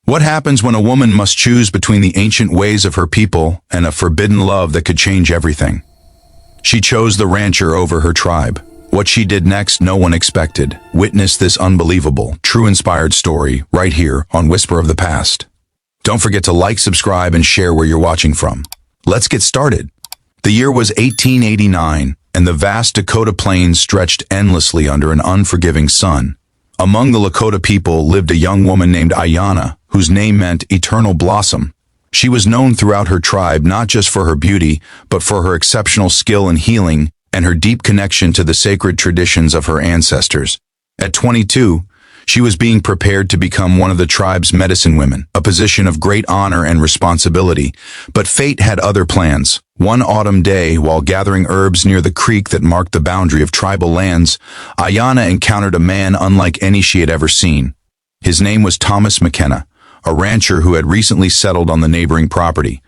What happens when a woman must choose between the ancient ways of her people and a forbidden love that could change everything? She chose the rancher over her tribe. What she did next, no one expected. Witness this unbelievable, true inspired story right here on Whisper of the Past. Don't forget to like, subscribe, and share where you're watching from. Let's get started. The year was 1889, and the vast Dakota plains stretched endlessly under an unforgiving sun. Among the Lakota people lived a young woman named Ayanna, whose name meant eternal blossom. She was known throughout her tribe not just for her beauty, but for her exceptional skill in healing and her deep connection to the sacred traditions of her ancestors. At 22, she was being prepared to become one of the tribe's medicine women, a position of great honor and responsibility. But fate had other plans. One autumn day, while gathering herbs near the creek that marked the boundary of tribal lands, Ayanna encountered a man unlike any she had ever seen. His name was Thomas McKenna, a rancher who had recently settled on the neighboring property.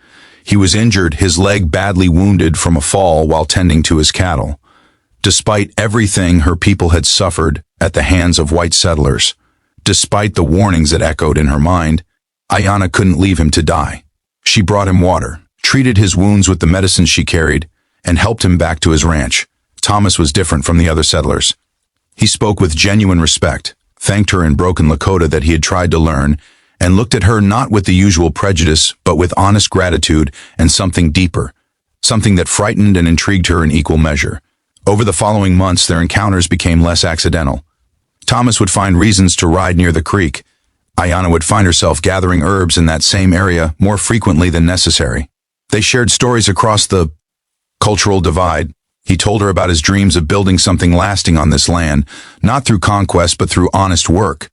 He was injured, his leg badly wounded from a fall while tending to his cattle. Despite everything her people had suffered at the hands of white settlers, despite the warnings that echoed in her mind, Ayanna couldn't leave him to die. She brought him water, treated his wounds with the medicine she carried, and helped him back to his ranch. Thomas was different from the other settlers. He spoke with genuine respect, thanked her in broken Lakota that he had tried to learn, and looked at her not with the usual prejudice, but with honest gratitude and something deeper, something that frightened and intrigued her in equal measure. Over the following months, their encounters became less accidental. Thomas would find reasons to ride near the creek. Ayanna would find herself gathering herbs in that same area more frequently than necessary. They shared stories across the cultural divide. He told her about his dreams of building something lasting on this land, not through conquest but through honest work.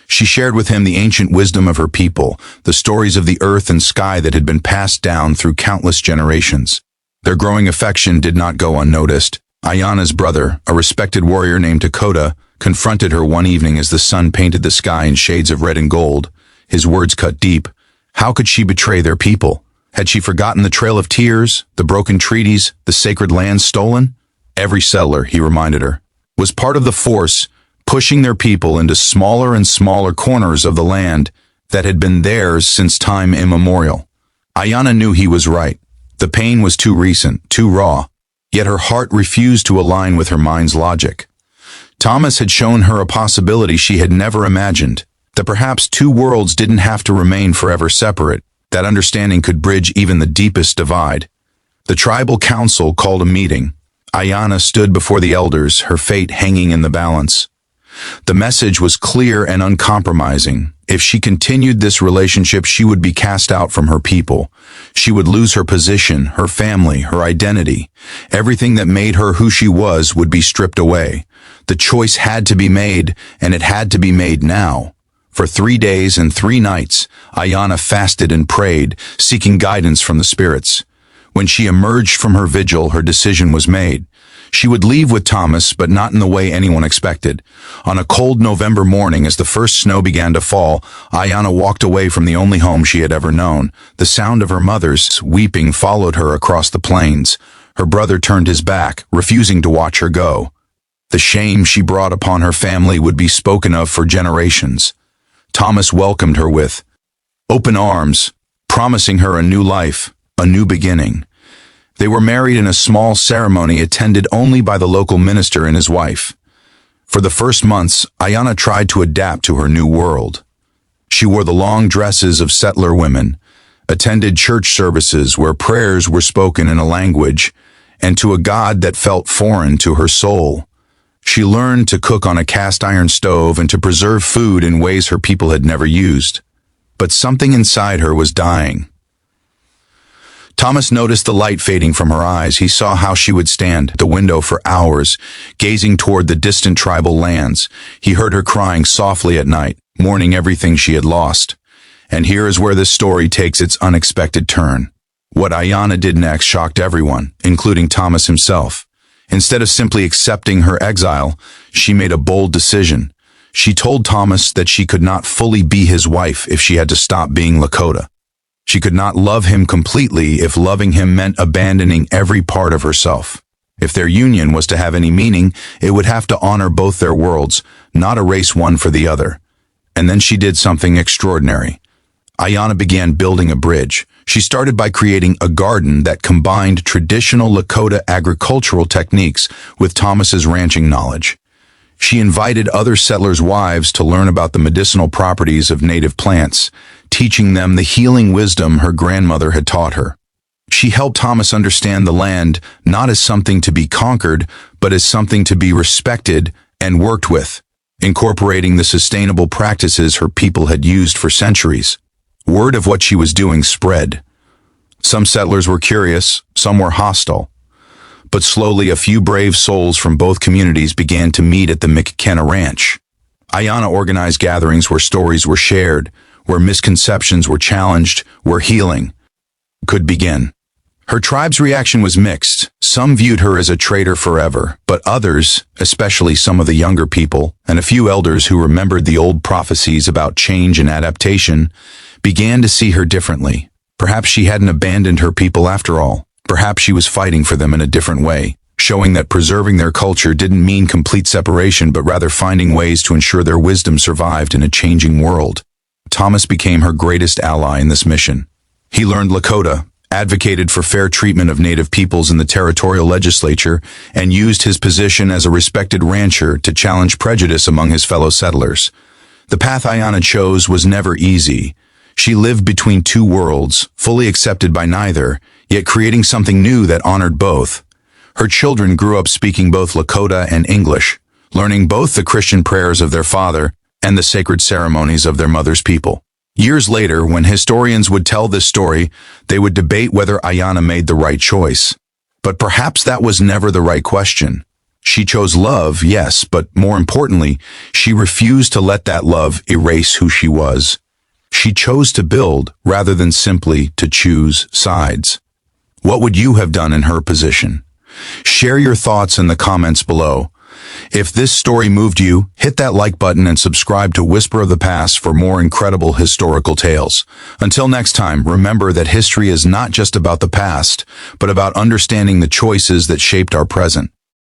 She shared with him the ancient wisdom of her people, the stories of the earth and sky that had been passed down through countless generations. Their growing affection did not go unnoticed. Ayanna's brother, a respected warrior named Dakota, confronted her one evening as the sun painted the sky in shades of red and gold. His words cut deep. How could she betray their people? Had she forgotten the trail of tears, the broken treaties, the sacred lands stolen? Every settler, he reminded her, was part of the force pushing their people into smaller and smaller corners of the land that had been theirs since time immemorial. Ayanna knew he was right. The pain was too recent, too raw, yet her heart refused to align with her mind's logic. Thomas had shown her a possibility she had never imagined, that perhaps two worlds didn't have to remain forever separate, that understanding could bridge even the deepest divide. The tribal council called a meeting. Ayanna stood before the elders, her fate hanging in the balance. The message was clear and uncompromising. If she continued this relationship, she would be cast out from her people. She would lose her position, her family, her identity. Everything that made her who she was would be stripped away. The choice had to be made, and it had to be made now. For 3 days and 3 nights, Ayanna fasted and prayed, seeking guidance from the spirits. When she emerged from her vigil, her decision was made. She would leave with Thomas, but not in the way anyone expected. On a cold November morning, as the first snow began to fall, Ayanna walked away from the only home she had ever known. The sound of her mother's weeping followed her across the plains. Her brother turned his back, refusing to watch her go. The shame she brought upon her family would be spoken of for generations. Thomas welcomed her with open arms, promising her a new life, a new beginning. They were married in a small ceremony attended only by the local minister and his wife. For the first months, Ayanna tried to adapt to her new world. She wore the long dresses of settler women, attended church services where prayers were spoken in a language, and to a God that felt foreign to her soul. She learned to cook on a cast iron stove and to preserve food in ways her people had never used. But something inside her was dying. Thomas noticed the light fading from her eyes. He saw how she would stand at the window for hours, gazing toward the distant tribal lands. He heard her crying softly at night, mourning everything she had lost. And here is where this story takes its unexpected turn. What Ayanna did next shocked everyone, including Thomas himself. Instead of simply accepting her exile, she made a bold decision. She told Thomas that she could not fully be his wife if she had to stop being Lakota. She could not love him completely if loving him meant abandoning every part of herself. If their union was to have any meaning, it would have to honor both their worlds, not erase one for the other. And then she did something extraordinary. Ayana began building a bridge. She started by creating a garden that combined traditional Lakota agricultural techniques with Thomas's ranching knowledge. She invited other settlers' wives to learn about the medicinal properties of native plants, teaching them the healing wisdom her grandmother had taught her. She helped Thomas understand the land not as something to be conquered, but as something to be respected and worked with, incorporating the sustainable practices her people had used for centuries. Word of what she was doing spread. Some settlers were curious, some were hostile. But slowly a few brave souls from both communities began to meet at the McKenna Ranch. Ayana organized gatherings where stories were shared, where misconceptions were challenged, where healing could begin. Her tribe's reaction was mixed. Some viewed her as a traitor forever, but others, especially some of the younger people, and a few elders who remembered the old prophecies about change and adaptation, began to see her differently. Perhaps she hadn't abandoned her people after all. Perhaps she was fighting for them in a different way, showing that preserving their culture didn't mean complete separation, but rather finding ways to ensure their wisdom survived in a changing world. Thomas became her greatest ally in this mission. He learned Lakota, advocated for fair treatment of native peoples in the territorial legislature, and used his position as a respected rancher to challenge prejudice among his fellow settlers. The path Ayana chose was never easy. She lived between two worlds, fully accepted by neither, yet creating something new that honored both. Her children grew up speaking both Lakota and English, learning both the Christian prayers of their father and the sacred ceremonies of their mother's people. Years later, when historians would tell this story, they would debate whether Ayana made the right choice. But perhaps that was never the right question. She chose love, yes, but more importantly, she refused to let that love erase who she was. She chose to build rather than simply to choose sides. What would you have done in her position? Share your thoughts in the comments below. If this story moved you, hit that like button and subscribe to Whisper of the Past for more incredible historical tales. Until next time, remember that history is not just about the past, but about understanding the choices that shaped our present.